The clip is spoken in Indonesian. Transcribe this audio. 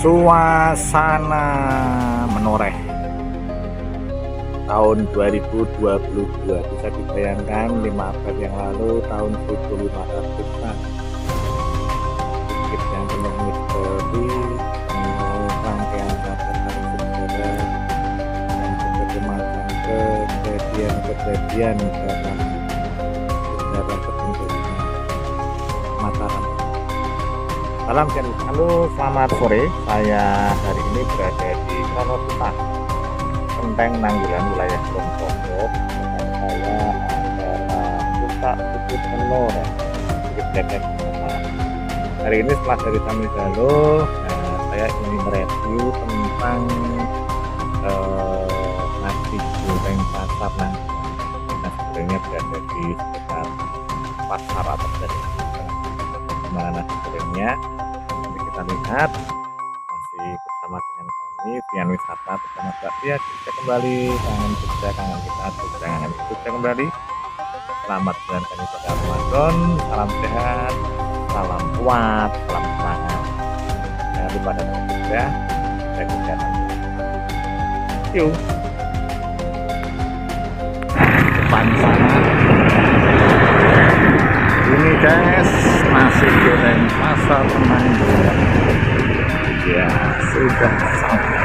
Suasana menoreh tahun 2022, bisa dibayangkan 5 abad yang lalu, tahun 1500-an. Bukit yang penuh misteri, penuh rangkaian catatan sejarah dan berbagai macam kejadian dalam sejarah terbentuknya Mataram. Salam channel. Halo, selamat sore. Saya hari ini berada di Wonosuta, Kenteng Nanggulan, wilayah Kulon. Dengan saya adalah Putra Bukit Menoreh, Bukit Bledek. Hari ini setelah dari Tamigalo, saya ingin mereview tentang nasi goreng pasar Nanggulan. Nasi gorengnya berada di sekitar pasar atau dari mana nasi gorengnya. Nanti kita lihat, masih bersama dengan kami Pian Wisata bersama Mbak Tia. Kita kembali kangen Jogja, kangen kita Jogja, kangen Jogja kembali. Selamat menjalankan ibadah Ramadan, salam sehat, salam kuat, salam semangat. Jangan lupa datang ke Jogja, jaga kesehatan. Yuk, depan sana ini guys, nasi goreng pasar Nanggulan. Ya, sudah sampai.